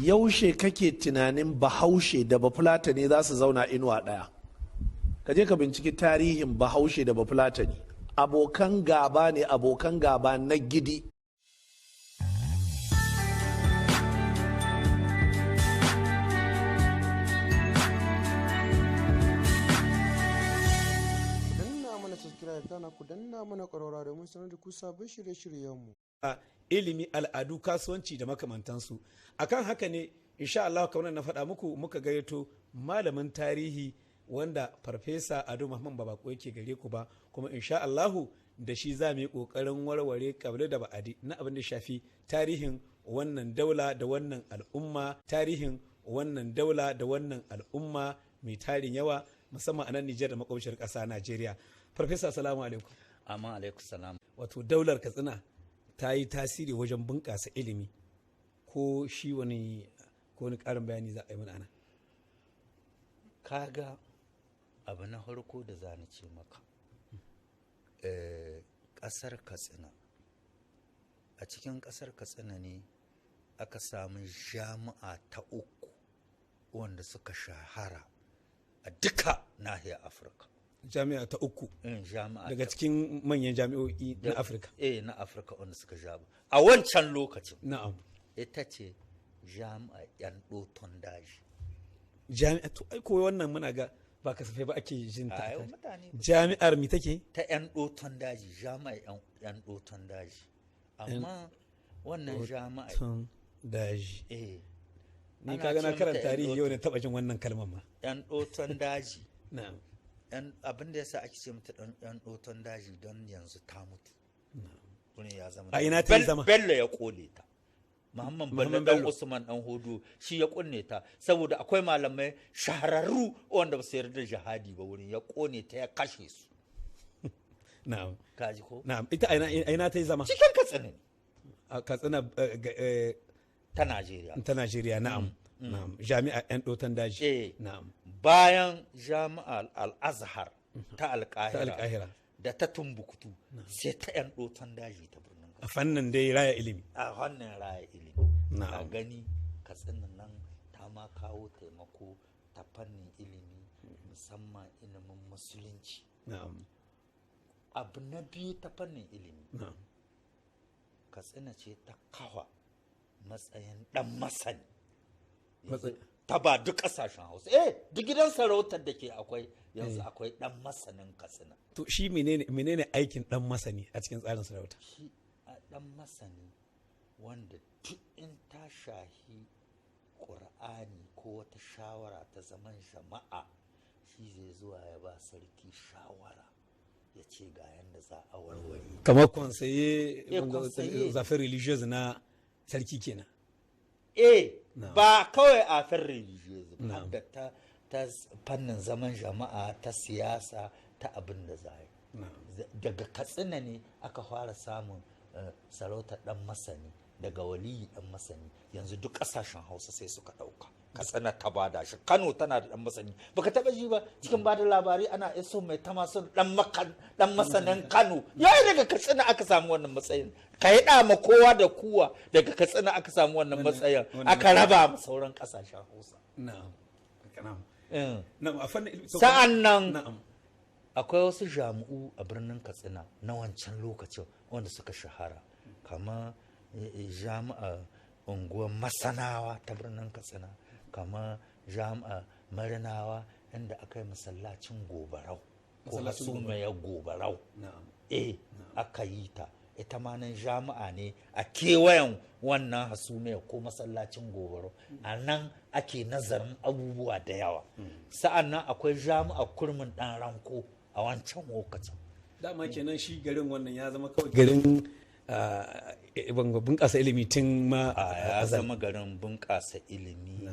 yaushe kake tunanin bahaushe da bafulatani za su zauna inuwa ɗaya? Ka je ka binciki tarihin bahaushe da bafulatani, abokan gaba ne, abokan gaba na gidi. Ku danna mana ƙwararra domin sanar da ku sabbin shirye-shiryenmu. Ilimi, al'adu, kasuwanci da makamantansu. Akan haka ne insha Allah kamar na faɗa muku muka gayyato malamin tarihi wanda farfesa Ado Muhammad Babako yake gare ku ba, kuma insha Allahu da shi za mu yi ƙoƙarin warware kabila da ba'adi na abin da shafi tarihin wannan daula da wannan al'umma, tarihin wannan daula da wannan al'umma mai tarin yawa musamman a nan Nijar da makwabciyar ƙasa Najeriya. Farfesa, salamu alaikum. Amma alaikum salam. Wato daular Katsina ta yi tasiri wajen bunƙasa ilimi, ko shi wani ƙarin bayani za a yi mana ana? Kaga abu na farko da za ni ce maka, ƙasar Katsina, a cikin ƙasar Katsina ne aka samu jami'a ta uku wanda suka shahara a duka nahiyar Afirka. Jami'a ta uku daga ta cikin manyan jami'o'i na Afirka. Na Afirka wanda suka jaba a wancan lokacin. Na'am. Ita ce jami'a yan doton daji. Jami'a to ai koyi wannan muna ga ba kasafai ba ake jin ta. Jami'ar mi take? Ta yan doton daji, jami'a yan doton daji. Amma wannan jami'a doton daji. Ni kaga na karanta tarihi yau ne taba jin wannan kalmar ma. Yan doton daji. Na'am. Abin da ya sa ake ce mata yan doton daji don yanzu ta mutu. Ya zama a ina ta zama? Bello ya kole ta. Muhammad Bello dan Usman dan Hudu shi ya kunne ta saboda akwai malamai shahararru wanda ba su yarda jihadi ba wurin, ya kone ta ya kashe su. Na'am. Kaji ko? Na'am. Ita aina ta zama? Cikin Katsina. A Katsina ta Najeriya. Ta Najeriya, na'am. Na'am. Jami'a yan doton daji. Na'am. Bayan jami'ar Al-Azhar ta Alƙahira da ta Tumbuktu sai ta yan doton daji ta birnin Katsina. A fannin dai raya ilimi. A fannin raya ilimi. A gani Katsina nan ta ma kawo taimako ta fannin ilimi, musamman ilimin musulunci. Na'am. Abu na biyu ta fannin ilimi. Na'am. Katsina ce ta kawa matsayin dan masani. Ta ba duk kasashen Hausa. Duk gidan sarautar da ke akwai yanzu akwai dan masanin Katsina. To shi menene aikin dan masani a cikin tsarin sarauta? Shi dan masani wanda duk in ta shahi Qur'ani ko wata shawara ta zaman jama'a, shi zai zuwa ya ba sarki shawara ya ce ga yanda za a warware. Kamar conseiller zafin religieuse na sarki kenan. Ba kawai a fin religious ba, da ta fannin zaman jama'a, ta siyasa, ta abin da za yi. Daga Katsina ne aka fara samun sarautar dan masani, daga waliyi dan masani. Yanzu duk kasashen Hausa sai suka dauka. Katsina ta bada shi. Kano tana da dan masani. Baka taba ji ba cikin bada labari ana iso mai tamasun dan masanin Kano. Yayi daga Katsina aka samu wannan matsayin. Ka yi ma kowa da kuwa daga Katsina aka samu wannan matsayin, aka raba ma sauran kasashen Hausa. Sa'an nan akwai wasu jami'u a birnin Katsina na wancan lokacin wanda suka shahara, kama jami'a unguwar Masanawa ta birnin Katsina, kama jami'a Marinawa inda aka yi masallacin Gobarau ko hasumiyar Gobarau. Aka yi ta. Ita ma nan jami'a ne a kewayen wannan hasumiyar ko masallacin Gobarau. A nan ake nazarin abubuwa da yawa. Sa'an nan akwai jami'a Kurmin ɗan Ranko a wancan lokacin. Dama kenan shi garin wannan ya zama kawai garin bunƙasa ilimi tun ma ya zama garin bunƙasa ilimi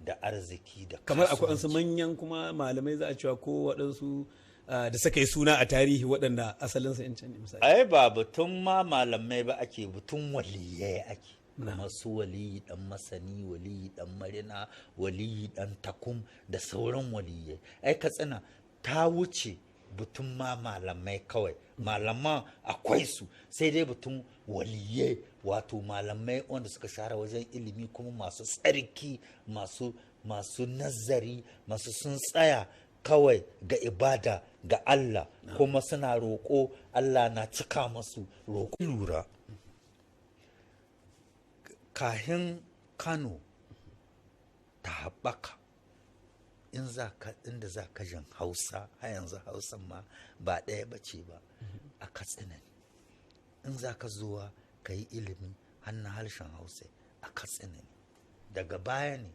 da arziki da kamar akwai wasu manyan kuma malamai za a cewa ko waɗansu da suka yi suna a tarihi waɗanda asalinsa in can ne misali. Ai ba batun ma malamai ba ake, batun waliyai ake. Kamar su waliyi dan masani, waliyi dan marina, waliyi dan takum da sauran waliyai. Ai Katsina ta wuce batun ma malamai kawai, malaman akwai su, sai dai batun waliyai, wato malamai wanda suka shahara wajen ilimi kuma masu tsarki, masu nazari, masu sun tsaya kawai ga ibada ga Allah, kuma suna roƙo Allah na cika masu roƙo. Lura kahin Kano ta haɓaka, inda za ka jin Hausa, a yanzu Hausan ma ba ɗaya bace ba, a Katsina ne. In za ka zuwa ka yi ilimi hannun harshen Hausa a Katsina ne. Daga baya ne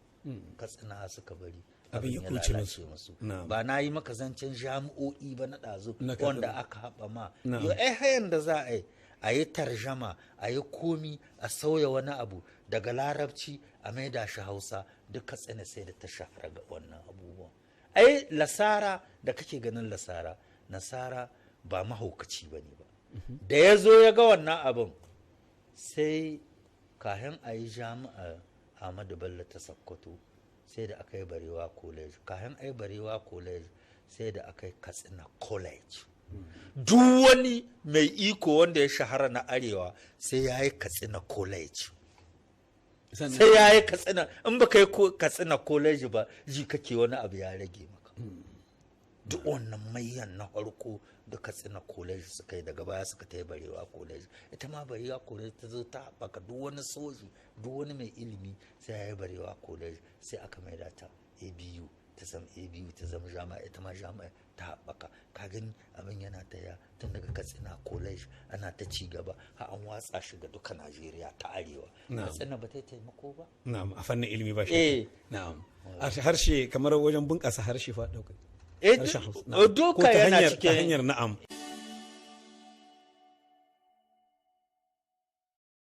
Katsina suka bari abin ya lalace musu. Ba na yi maka zancen jami'o'i ba na ɗazu wanda aka haɓa ma. Yau hayan da za a yi tarjama, a yi komi, a sauya wani abu daga larabci a maida shi Hausa, duk Katsina sai da ta shahara ga wannan abubuwan. Lasara da kake ganin Nasara ba mahaukaci ba ne ba. Da ya zo ya ga wannan abin, sai kahin a yi jami'a Ahmadu Bello ta Sokoto, sai da aka yi Barewa College. Kahin a yi Barewa College, sai da aka yi Katsina College. Duk wani mai iko wanda ya shahara na Arewa sai ya yi Katsina College. Sai ya yi Katsina, in ba ka yi Katsina College ba, ji kake wani abu ya rage maka. Duk wannan mayan na farko da Katsina College suka yi, daga baya suka ta yi Barewa College. Ita ma Barewa College ta zo ta haɓaka, duk wani soji, duk wani mai ilimi sai ya yi Barewa College, sai aka maida ta ABU, ta zama jami'a, ita ma jami'a ta haɓaka. Ka gani abin yana ta ya tun daga Katsina College ana ta ci gaba, har an watsa shi ga duka Najeriya ta Arewa. Katsina ba ta taimako ba? Na'am, a fannin ilimi ba shi. Na'am. A harshe kamar wajen bunƙasa harshe fa ɗauka. Duka yana cikin hanyar na'am.